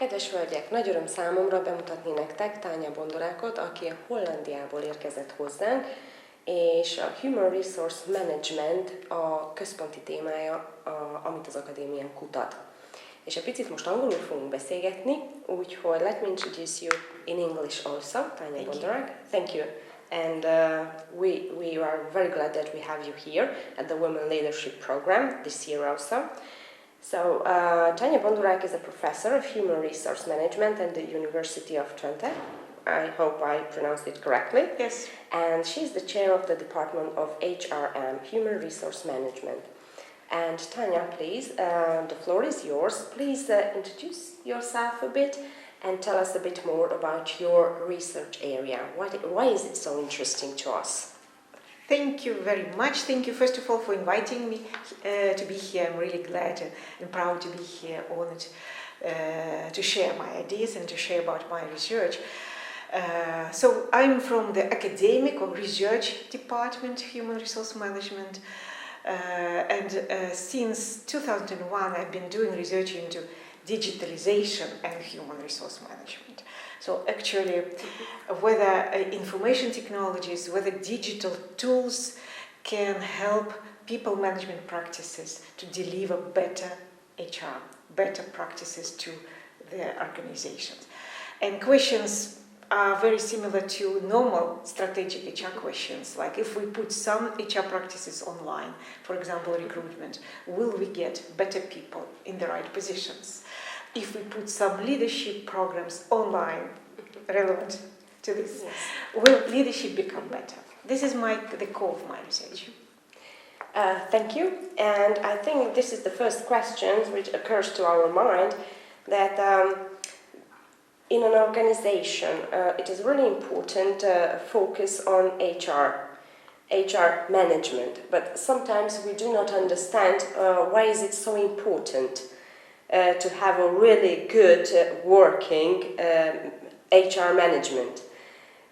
Kedves hölgyek, nagy öröm számomra bemutatni nektek Tanya Bondaroukot, aki a Hollandiából érkezett hozzánk, és a Human Resource Management a központi témája, amit az akadémián kutat. És egy picit most angolul fogunk beszélgetni, úgyhogy let me introduce you in English also, Tanya Bondarouk. Thank you. And we are very glad that we have you here at the Women Leadership Program this year also. So, Tanya Bondarouk is a professor of human resource management at the University of Twente. I hope I pronounced it correctly. Yes. And she's the chair of the Department of HRM, Human Resource Management. And Tanya, please, the floor is yours. Please introduce yourself a bit and tell us a bit more about your research area. Why is it so interesting to us? Thank you very much. Thank you, first of all, for inviting me to be here. I'm really glad and proud to be here, honored to share my ideas and to share about my research. So I'm from the academic or research department, human resource management, and since 2001 I've been doing research into digitalization and human resource management. So actually, whether information technologies, whether digital tools can help people management practices to deliver better HR, better practices to their organizations. And questions are very similar to normal strategic HR questions, like if we put some HR practices online, for example, recruitment, will we get better people in the right positions? If we put some leadership programs online, relevant to this, yes, will leadership become better? This is the core of my research. Thank you. And I think this is the first question which occurs to our mind, that in an organization it is really important to focus on HR management, but sometimes we do not understand why is it so important to have a really good working HR management.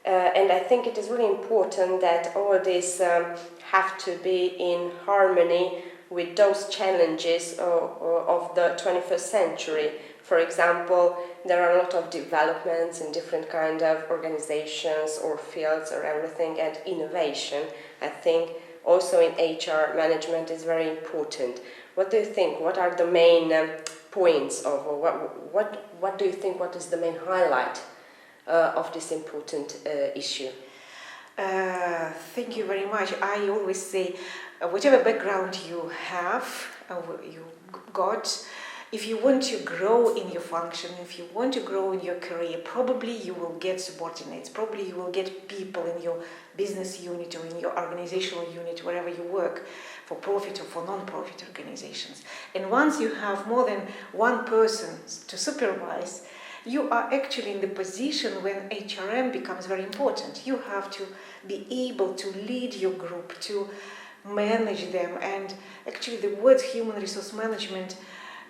And I think it is really important that all this have to be in harmony with those challenges of the 21st century. For example, there are a lot of developments in different kind of organizations or fields or everything, and innovation, I think, also in HR management is very important. What do you think? What are the main points of, what do you think, what is the main highlight of this important issue? Thank you very much. I always say, whatever background you have, you got, if you want to grow in your function, if you want to grow in your career, probably you will get subordinates, probably you will get people in your business unit or in your organizational unit, wherever you work, for profit or for non-profit organizations. And once you have more than one person to supervise, you are actually in the position when HRM becomes very important. You have to be able to lead your group, to manage them, and actually the words human resource management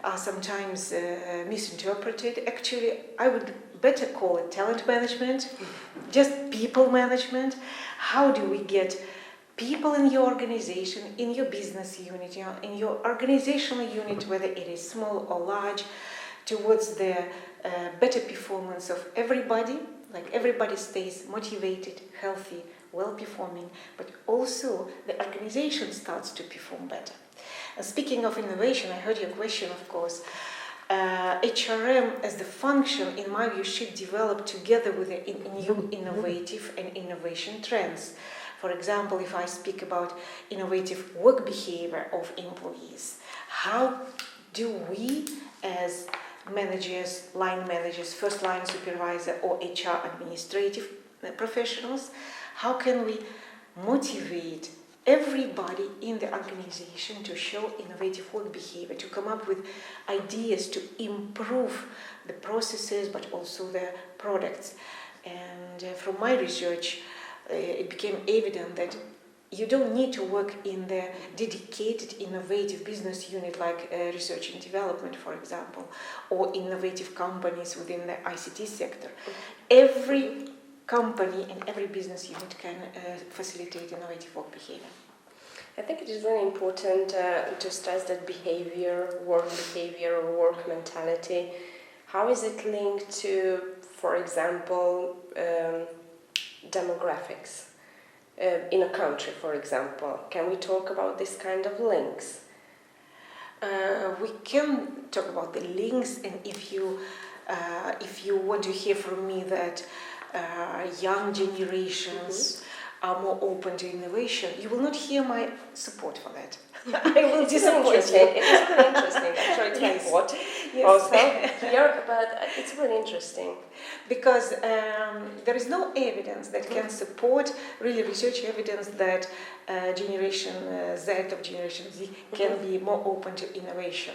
are sometimes misinterpreted. Actually, I would better call it talent management, just people management. How do we get people in your organization, in your business unit, in your organizational unit, whether it is small or large, towards the better performance of everybody, like everybody stays motivated, healthy, well-performing, but also the organization starts to perform better. And speaking of innovation, I heard your question, of course. HRM as the function, in my view, should develop together with the new innovative and innovation trends. For example, if I speak about innovative work behavior of employees, how do we as managers, line managers, first line supervisor or HR administrative professionals, how can we motivate everybody in the organization to show innovative work behavior, to come up with ideas to improve the processes but also the products? And from my research, it became evident that you don't need to work in the dedicated innovative business unit like research and development, for example, or innovative companies within the ICT sector. Every company and every business unit can facilitate innovative work behavior. I think it is really important to stress that behavior, work mentality how is it linked to, for example, demographics in a country, for example? Can we talk about this kind of links? We can talk about the links, and if you want to hear from me that young generations are more open to innovation, you will not hear my support for that. I will disappoint you. It is really interesting. Actually, it's my what also here, but it's really interesting. Because there is no evidence that can support, really research evidence that Generation Z or Generation Z can be more open to innovation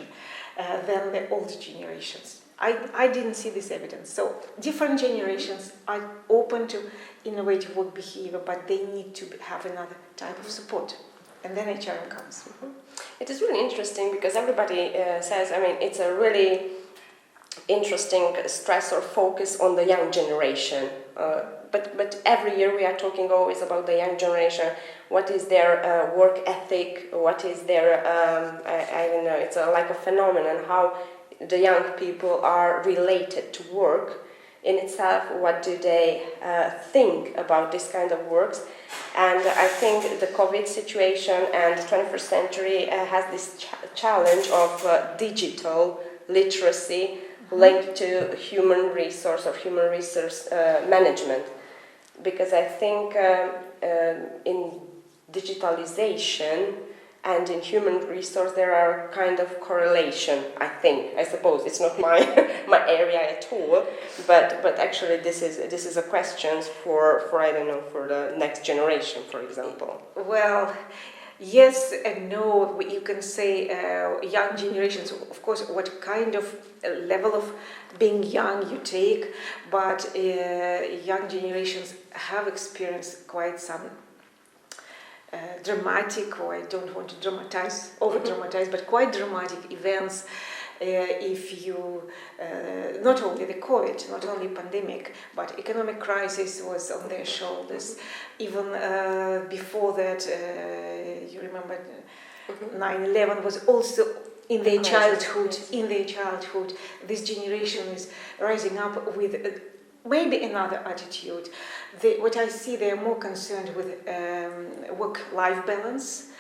than the older generations. I didn't see this evidence. So different generations are open to innovative work behavior, but they need to have another type of support. And then HRM comes. It is really interesting because everybody says, I mean, it's a really interesting stress or focus on the young generation. But every year we are talking always about the young generation. What is their work ethic? What is their, I don't know, it's like a phenomenon, how the young people are related to work in itself. What do they think about this kind of works? And I think the COVID situation and the 21st century has this challenge of digital literacy linked to human resource management. Because I think in digitalization and in human resource there are kind of correlation, I suppose. It's not my area at all, but actually this is a question for I don't know, for the next generation, for example. Well, yes and no. You can say young generations, of course, what kind of level of being young you take, but young generations have experienced quite some dramatic, or I don't want to over-dramatize, but quite dramatic events. If you, not only the COVID, not only pandemic, but economic crisis was on their shoulders. Even before that, you remember 9/11 was also in their childhood. This generation is rising up with maybe another attitude. What I see, they are more concerned with work-life balance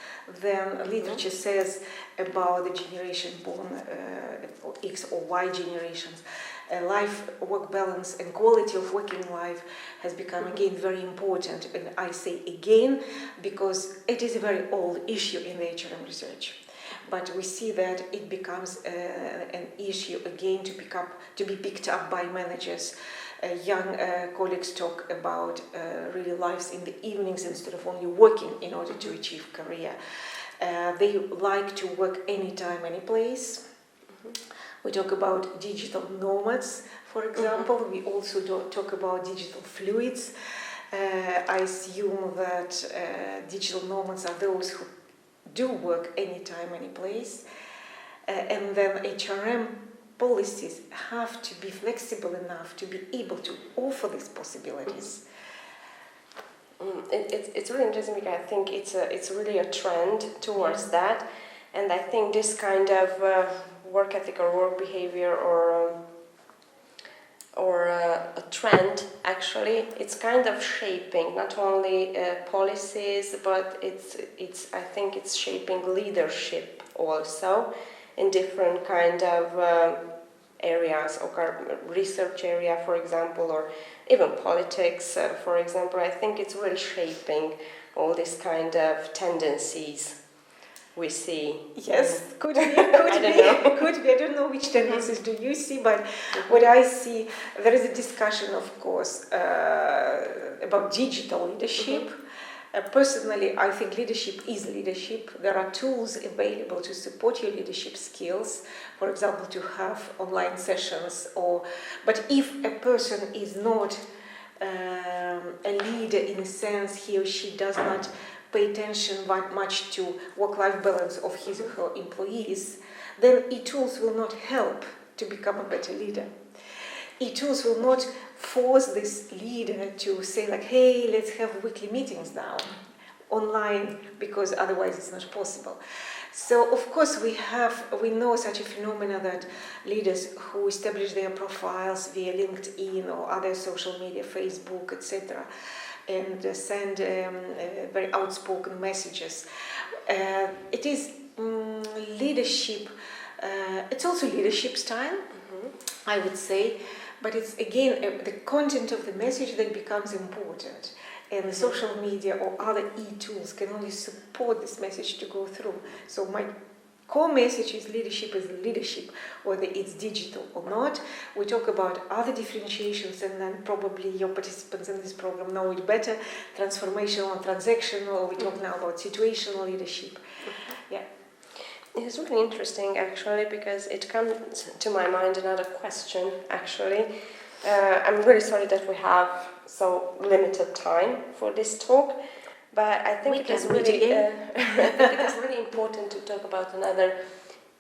than literature says about the generation born X or Y generations. Life-work balance and quality of working life has become again very important, and I say again because it is a very old issue in the HRM research. But we see that it becomes an issue again to be picked up by managers. Young colleagues talk about really lives in the evenings instead of only working in order to achieve career. They like to work anytime, any place. We talk about digital nomads, for example. We also talk about digital fluids. I assume that digital nomads are those who do work anytime, any place. And then HRM policies have to be flexible enough to be able to offer these possibilities. It's really interesting because I think it's really a trend towards that, and I think this kind of work ethic or work behavior or a trend, actually, it's kind of shaping not only policies, but I think it's shaping leadership also in different kind of areas, or research area, for example, or even politics, for example. I think it's really shaping all these kind of tendencies we see. Yes, could be. I don't know which tendencies do you see, but what I see, there is a discussion, of course, about digital leadership. Personally, I think leadership is leadership. There are tools available to support your leadership skills. For example, to have online sessions. But if a person is not a leader in a sense, he or she does not pay attention much to work-life balance of his or her employees, then e-tools will not help to become a better leader. E-tools will not force this leader to say like, hey, let's have weekly meetings now online, because otherwise it's not possible. So of course we know such a phenomena that leaders who establish their profiles via LinkedIn or other social media, Facebook, etc., and send very outspoken messages. It is leadership. It's also leadership style, I would say, but it's again the content of the message that becomes important. And the social media or other e-tools can only support this message to go through. So my core message is leadership, whether it's digital or not. We talk about other differentiations, and then probably your participants in this program know it better, transformational and transactional. We talk now about situational leadership. Yeah. It's really interesting, actually, because it comes to my mind another question, actually. I'm really sorry that we have so limited time for this talk, but I think it is really important to talk about another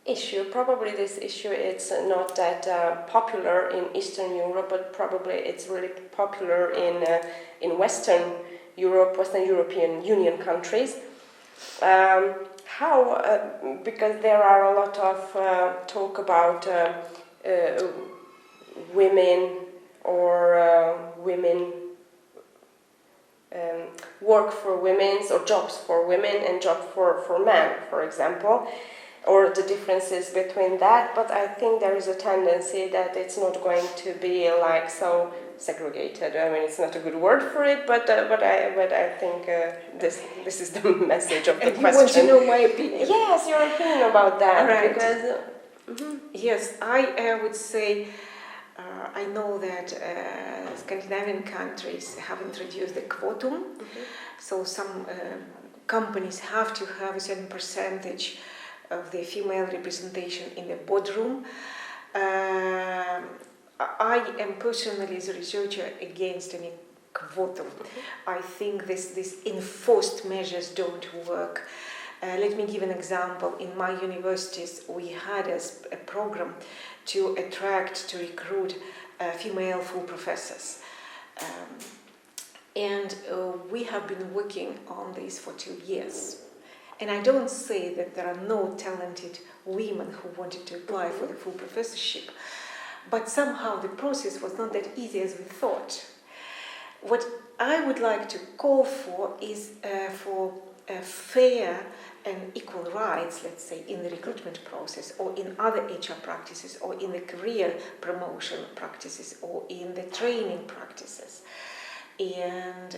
issue. Probably this issue is not that popular in Eastern Europe, but probably it's really popular in Western Europe, Western European Union countries. Because there are a lot of talk about women or women work for women, or jobs for women and jobs for men, for example, or the differences between that. But I think there is a tendency that it's not going to be like so segregated. I mean, it's not a good word for it, but I think this is the message of the question. You want to know my opinion? Yes, your opinion about that. Right. Because yes, I would say I know that Scandinavian countries have introduced the quotum, so some companies have to have a certain percentage of the female representation in the boardroom. I am personally, as a researcher, against any quotum. I think these enforced measures don't work. Let me give an example. In my universities, we had a program to attract, to recruit female full professors. And we have been working on this for 2 years. And I don't say that there are no talented women who wanted to apply for the full professorship, but somehow the process was not that easy as we thought. What I would like to call for is for fair and equal rights, let's say, in the recruitment process, or in other HR practices, or in the career promotion practices, or in the training practices. And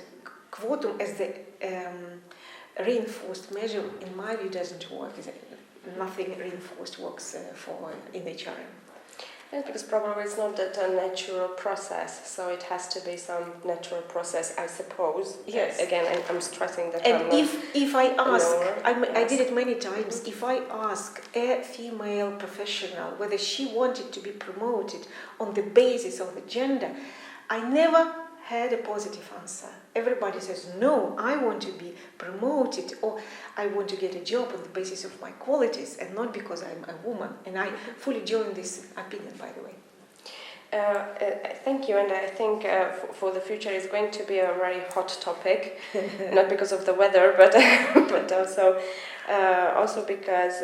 quotum as the reinforced measure, in my view, doesn't work. Nothing reinforced works in HRM. Yes, because probably it's not that a natural process, so it has to be some natural process, I suppose. Yes. Again, I'm stressing that. And if I ask, I did it many times, Mm-hmm. if I ask a female professional whether she wanted to be promoted on the basis of the gender, I never had a positive answer. Everybody says, no, I want to be promoted, or I want to get a job on the basis of my qualities and not because I'm a woman. And I fully join this opinion, by the way. Thank you, and I think for the future it's going to be a very hot topic, not because of the weather, but also because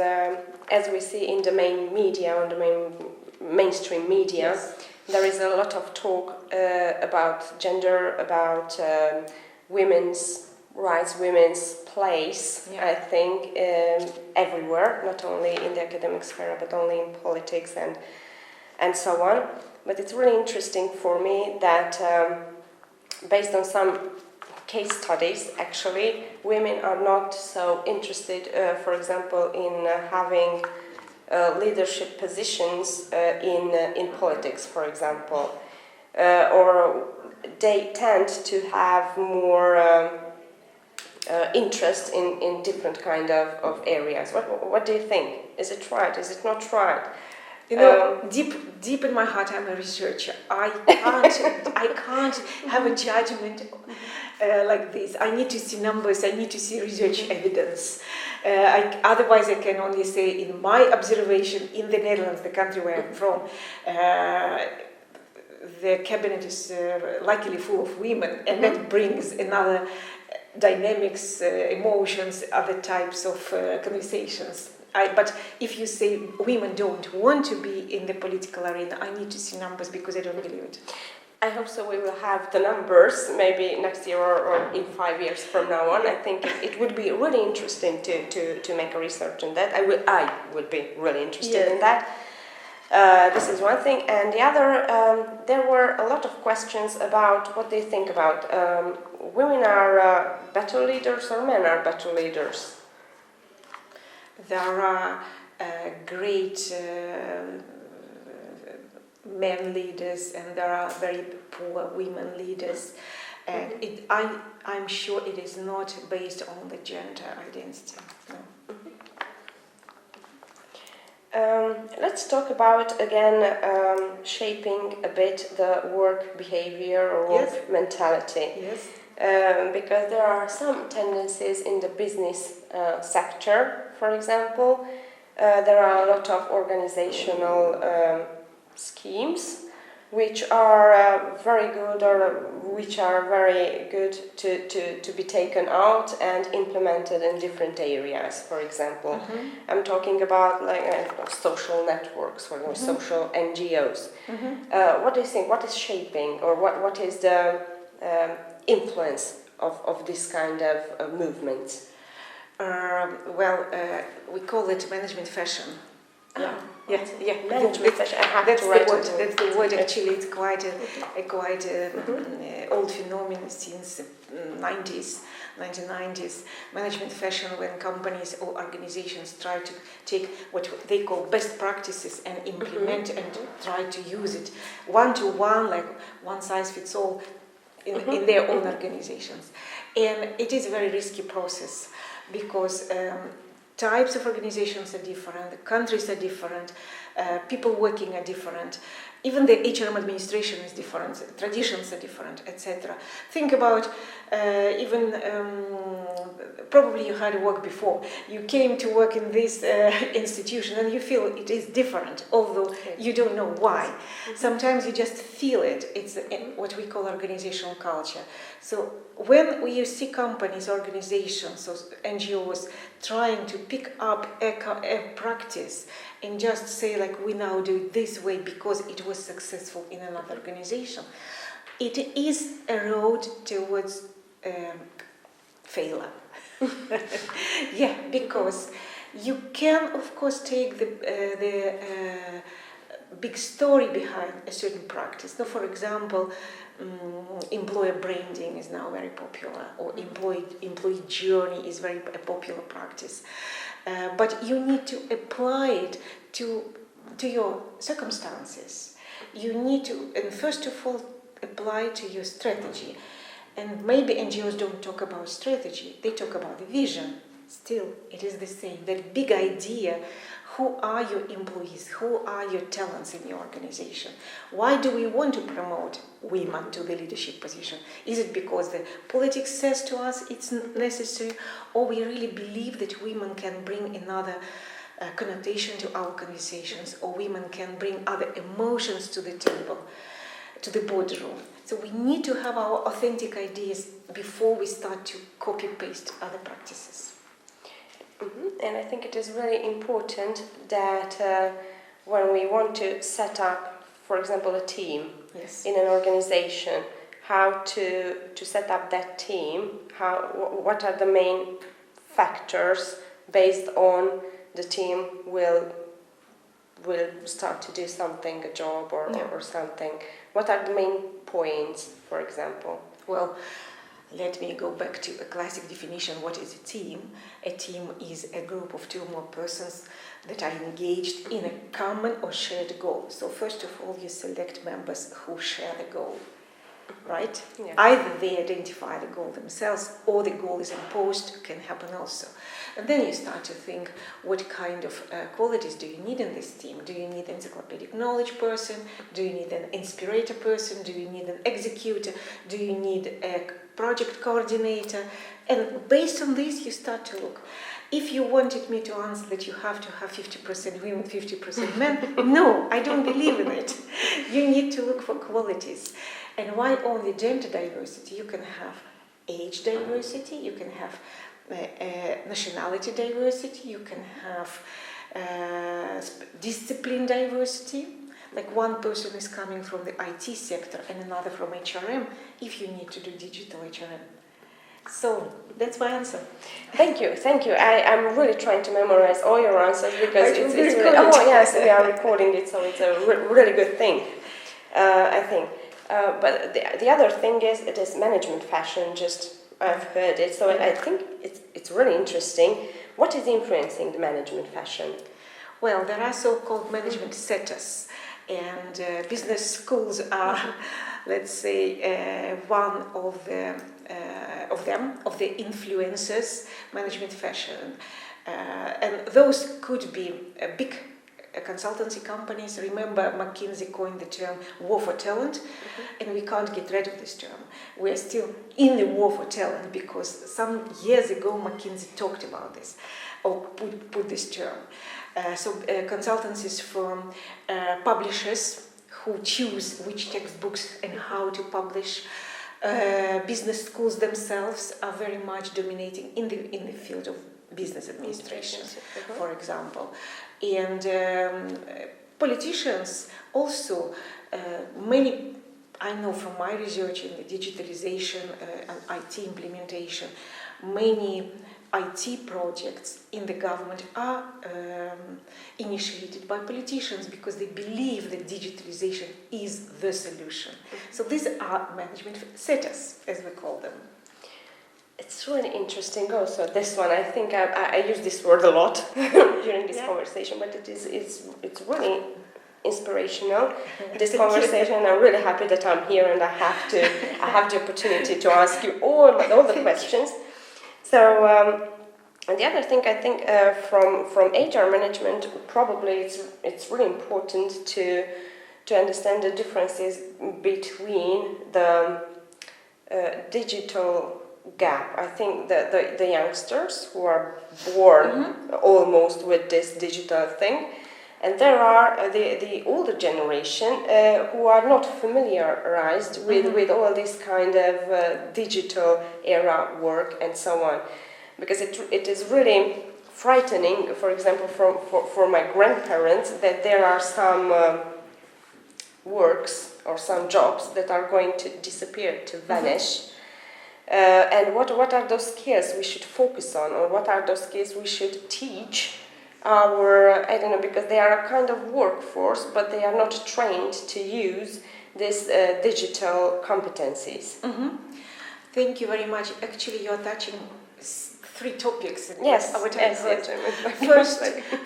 as we see in the main media, on the mainstream media, Yes. there is a lot of talk about gender, about women's rights, women's place, Yeah. I think, everywhere, not only in the academic sphere, but only in politics and so on. But it's really interesting for me that based on some case studies, actually, women are not so interested, for example, in having leadership positions in politics, for example, or they tend to have more interest in different kind of areas. What do you think? Is it right? Is it not right? You know, deep in my heart, I'm a researcher. I can't have a judgment like this. I need to see numbers. I need to see research evidence. Otherwise, I can only say, in my observation in the Netherlands, the country where I'm from, the cabinet is luckily full of women, and that brings another dynamics, emotions, other types of conversations. But if you say women don't want to be in the political arena, I need to see numbers because I don't believe it. I hope so. We will have the numbers maybe next year or in 5 years from now on. I think it would be really interesting to make a research on that. I would be really interested in that. This is one thing. And the other, there were a lot of questions about what they think about women are better leaders or men are better leaders. There are great men leaders and there are very poor women leaders, and I'm sure it is not based on the gender identity. No. Let's talk about again shaping a bit the work behavior or work mentality. Yes. Because there are some tendencies in the business sector, for example. There are a lot of organizational schemes which are very good or which are very good to be taken out and implemented in different areas, for example. Mm-hmm. I'm talking about social networks or social NGOs. Mm-hmm. What do you think? What is shaping or what is the influence of this kind of movement? We call it management fashion. Management fashion. That's the word. Actually, it's quite old phenomenon since 1990s. Management fashion, when companies or organizations try to take what they call best practices and implement and try to use it one-to-one, like one size fits all, in their own organizations. And it is a very risky process because types of organizations are different, the countries are different, people working are different, even the HRM administration is different, traditions are different, etc. Think about probably you had work before. You came to work in this institution and you feel it is different, although you don't know why. Sometimes you just feel it. It's what we call organizational culture. So when you see companies, organizations, or NGOs trying to pick up a practice and just say, like, we now do it this way because it was successful in another organization, it is a road towards failure. Because you can, of course, take the big story behind a certain practice. So, for example, employer branding is now very popular, or employee journey is very a popular practice. But you need to apply it to your circumstances. You need to, and first of all, apply it to your strategy. And maybe NGOs don't talk about strategy, they talk about the vision. Still, it is the same, that big idea. Who are your employees? Who are your talents in your organization? Why do we want to promote women to the leadership position? Is it because the politics says to us it's necessary, or we really believe that women can bring another connotation to our conversations, or women can bring other emotions to the table, to the boardroom? So we need to have our authentic ideas before we start to copy-paste other practices. And I think it is really important that when we want to set up, for example, a team in an organization, how to set up that team, what are the main factors based on the team will start to do something, a job or something. What are the main points, for example? Well, let me go back to a classic definition. What is a team? A team is a group of two or more persons that are engaged in a common or shared goal. So first of all, you select members who share the goal, right? Yeah. Either they identify the goal themselves or the goal is imposed, can happen also. And then you start to think, what kind of qualities do you need in this team? Do you need an encyclopedic knowledge person? Do you need an inspirator person? Do you need an executor? Do you need a project coordinator? And based on this, you start to look. If you wanted me to answer that you have to have 50% women, 50% men, no, I don't believe in it. You need to look for qualities. And why only gender diversity? You can have age diversity, you can have nationality diversity, you can have discipline diversity. Like one person is coming from the IT sector and another from HRM, if you need to do digital HRM. So that's my answer. Thank you. I'm really trying to memorize all your answers because it's really, oh yes, we are recording it, so it's a really good thing, I think. But the other thing is, it is management fashion, just I've heard it, so I think it's really interesting. What is influencing the management fashion? Well, there are so-called management setters, and business schools are, let's say, one of the influencers, management fashion. And those could be big consultancy companies. Remember, McKinsey coined the term war for talent, and we can't get rid of this term. We're still in the war for talent because some years ago McKinsey talked about this, or put this term. So consultancies from publishers who choose which textbooks and how to publish. Business schools themselves are very much dominating in the field of business administration, for example. And politicians also, many, I know from my research in the digitalization and IT implementation, many IT projects in the government are initiated by politicians because they believe that digitalization is the solution. So these are management setters, as we call them. It's really interesting also, this one. I think I use this word a lot during this conversation, but it's really inspirational, this conversation. I'm really happy that I'm here and I have the opportunity to ask you all the questions. So, and the other thing I think from HR management, probably it's really important to understand the differences between the digital gap. I think that the youngsters who are born almost with this digital thing, and there are the older generation who are not familiarized with all this kind of digital era work and so on. Because it is really frightening, for example, for my grandparents, that there are some works or some jobs that are going to disappear, to vanish. And what are those skills we should focus on, or what are those skills we should teach our, I don't know, because they are a kind of workforce, but they are not trained to use these digital competencies. Thank you very much. Actually, you're touching three topics. Yes,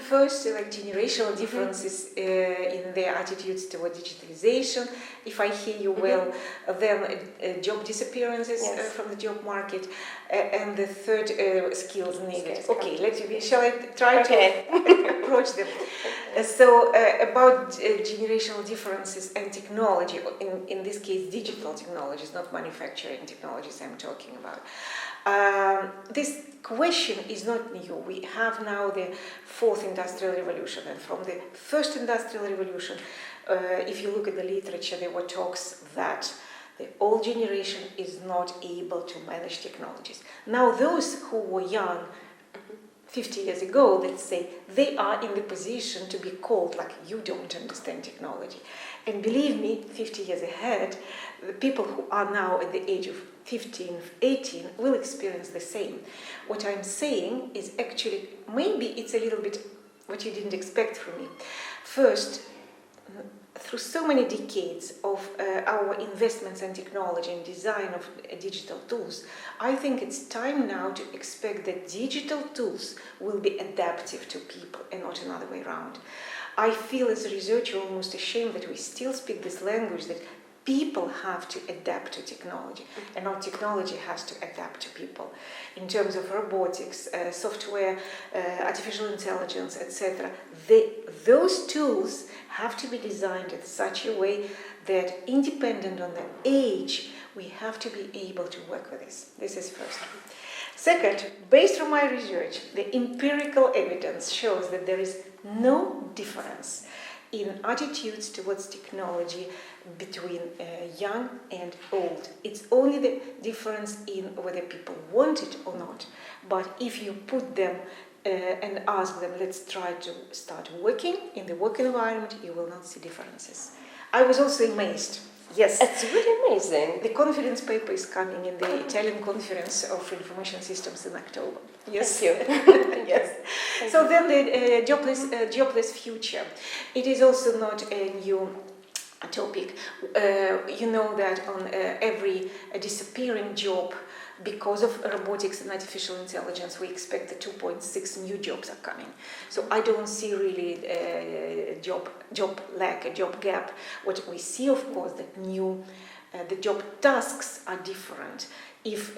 First, like generational differences in their attitudes toward digitalization. If I hear you well, then job disappearances from the job market, and the third, skills needed. Shall I try to approach them? So about generational differences and technology, in this case digital technologies, not manufacturing technologies I'm talking about. This question is not new. We have now the fourth industrial revolution, and from the first industrial revolution, if you look at the literature, there were talks that the old generation is not able to manage technologies. Now those who were young 50 years ago, let's say, they are in the position to be called like, you don't understand technology. And believe me, 50 years ahead, the people who are now at the age of 15, 18 will experience the same. What I'm saying is actually, maybe it's a little bit what you didn't expect from me. First, through so many decades of our investments in technology and design of digital tools, I think it's time now to expect that digital tools will be adaptive to people and not another way around. I feel as a researcher almost ashamed that we still speak this language that people have to adapt to technology, and not technology has to adapt to people. In terms of robotics, software, artificial intelligence, etc., those tools have to be designed in such a way that, independent on the age, we have to be able to work with this. This is first. Second, based on my research, the empirical evidence shows that there is no difference in attitudes towards technology between young and old. It's only the difference in whether people want it or not. But if you put them and ask them, let's try to start working in the work environment, you will not see differences. I was also amazed. Yes. It's really amazing. The conference paper is coming in the Italian Conference of Information Systems in October. Yes. Thank you. Yes. So then the jobless future. It is also not a new topic. You know that on every disappearing job, because of robotics and artificial intelligence, we expect that 2.6 new jobs are coming. So I don't see really a job lack, a job gap. What we see, of course, that the job tasks are different. If,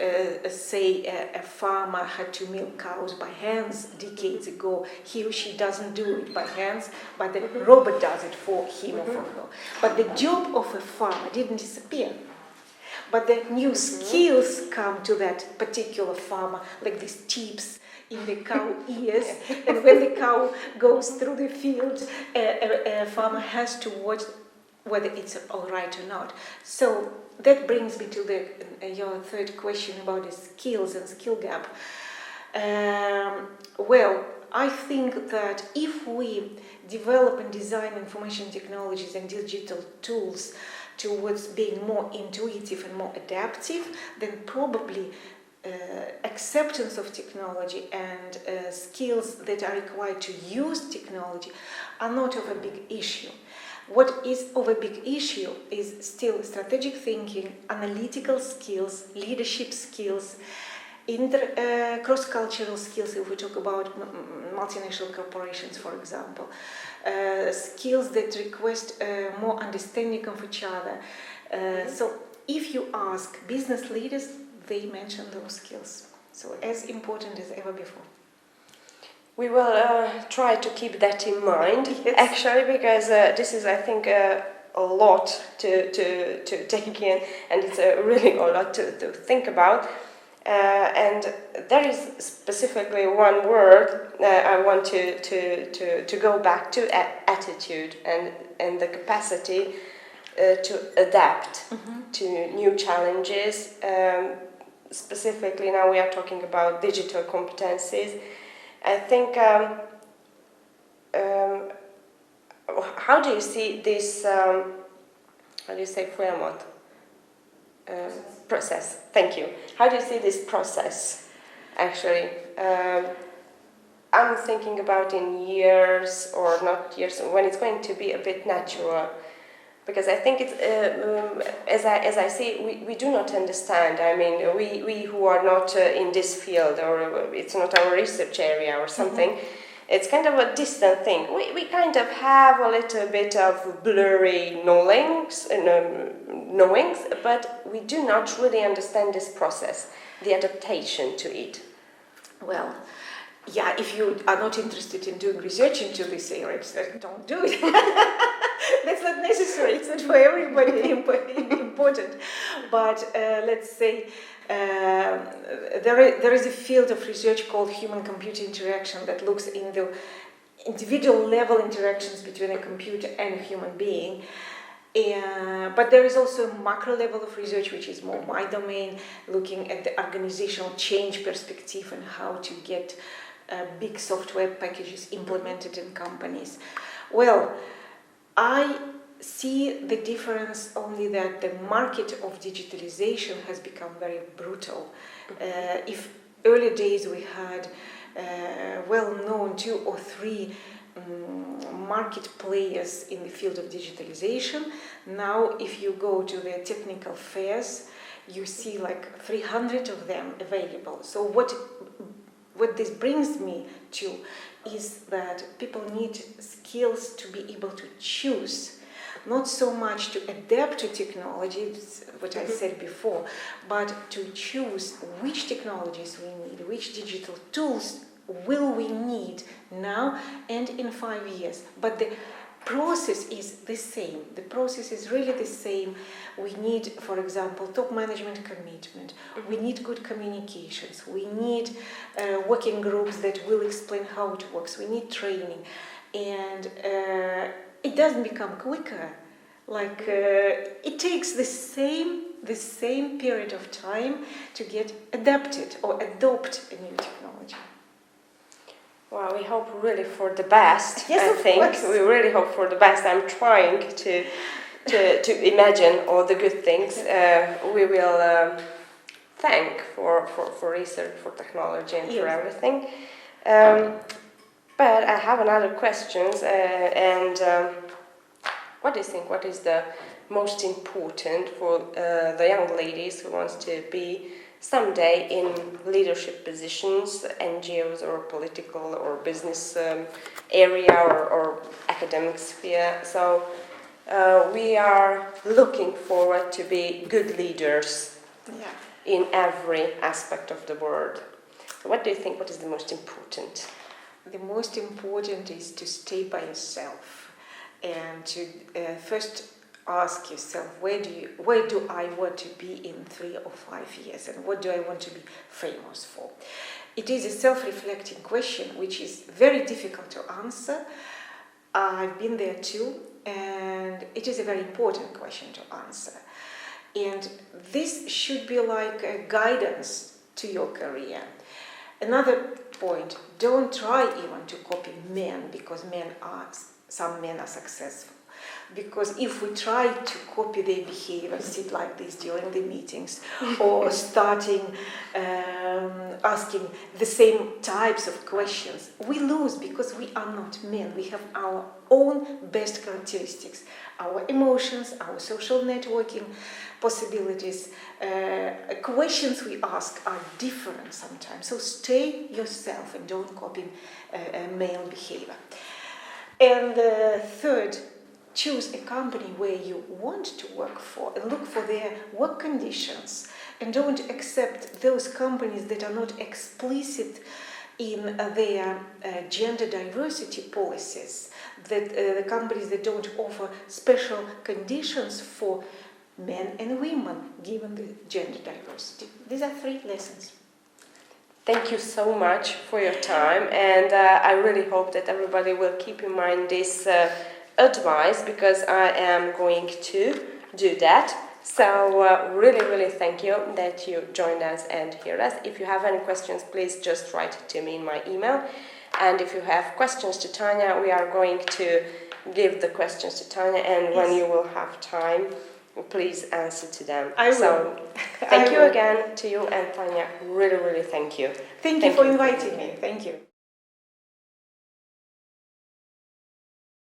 say, a farmer had to milk cows by hands decades ago, he or she doesn't do it by hands, but the robot does it for him or for her. But the job of a farmer didn't disappear. But the new skills come to that particular farmer, like these tips in the cow ears. And when the cow goes through the field, a farmer has to watch whether it's all right or not. So that brings me to your third question about the skills and skill gap. Well, I think that if we develop and design information technologies and digital tools towards being more intuitive and more adaptive, then probably acceptance of technology and skills that are required to use technology are not of a big issue. What is of a big issue is still strategic thinking, analytical skills, leadership skills, cross-cultural skills, if we talk about multinational corporations, for example, skills that request more understanding of each other. So if you ask business leaders, they mention those skills. So as important as ever before. We will try to keep that in mind, yes. Actually, because this is, I think, a lot to take in, and it's really a lot to think about. And there is specifically one word I want to go back to: attitude and the capacity to adapt to new challenges. Specifically, now we are talking about digital competencies. I think. How do you see this? How do you say folyamat? Process. Thank you. How do you see this process? Actually, I'm thinking about in years or not years, when it's going to be a bit natural, because I think it's as I see, we do not understand. I mean, we who are not in this field, or it's not our research area or something. It's kind of a distant thing. We kind of have a little bit of blurry knowings, but we do not really understand this process, the adaptation to it. Well, yeah, if you are not interested in doing research into this area, don't do it. That's not necessary. It's not for everybody important. But let's say there is a field of research called human-computer interaction that looks in the individual level interactions between a computer and a human being. But there is also a macro level of research, which is more my domain, looking at the organizational change perspective and how to get big software packages implemented in companies. Well, I see the difference only that the market of digitalization has become very brutal. If early days we had well-known 2 or 3 market players in the field of digitalization, now if you go to the technical fairs, you see like 300 of them available. So what this brings me to is that people need skills to be able to choose, not so much to adapt to technology, what I said before, but to choose which technologies we need, which digital tools will we need now and in 5 years. But the process is the same. The process is really the same. We need, for example, top management commitment. We need good communications. We need working groups that will explain how it works. We need training. And it doesn't become quicker. Like it takes the same period of time to get adapted or adopt a new technology. Well, we hope really for the best. Yes, I think we really hope for the best. I'm trying to imagine all the good things. We will thank for research, for technology, and for everything. But I have another questions. What do you think? What is the most important for the young ladies who wants to be someday in leadership positions, NGOs or political or business area or academic sphere? So we are looking forward to be good leaders in every aspect of the world. So what do you think? What is the most important? The most important is to stay by yourself and to first ask yourself, where do I want to be in 3 or 5 years, and what do I want to be famous for? It is a self-reflecting question which is very difficult to answer. I've been there too, and it is a very important question to answer. And this should be like a guidance to your career. Another point, don't try even to copy men, because some men are successful. Because if we try to copy their behavior, sit like this during the meetings, or starting asking the same types of questions, we lose, because we are not men. We have our own best characteristics, our emotions, our social networking possibilities. Questions we ask are different sometimes. So stay yourself and don't copy male behavior. And third, choose a company where you want to work for and look for their work conditions, and don't accept those companies that are not explicit in their gender diversity policies, that the companies that don't offer special conditions for men and women given the gender diversity. These are 3 lessons. Thank you so much for your time, and I really hope that everybody will keep in mind this advice, because I am going to do that. So really thank you that you joined us and hear us. If you have any questions, please just write it to me in my email. And if you have questions to Tanya, we are going to give the questions to Tanya, and when you will have time, please answer to them. I will. So thank you again to you and Tanya. Really thank you. Thank you for inviting me. Thank you.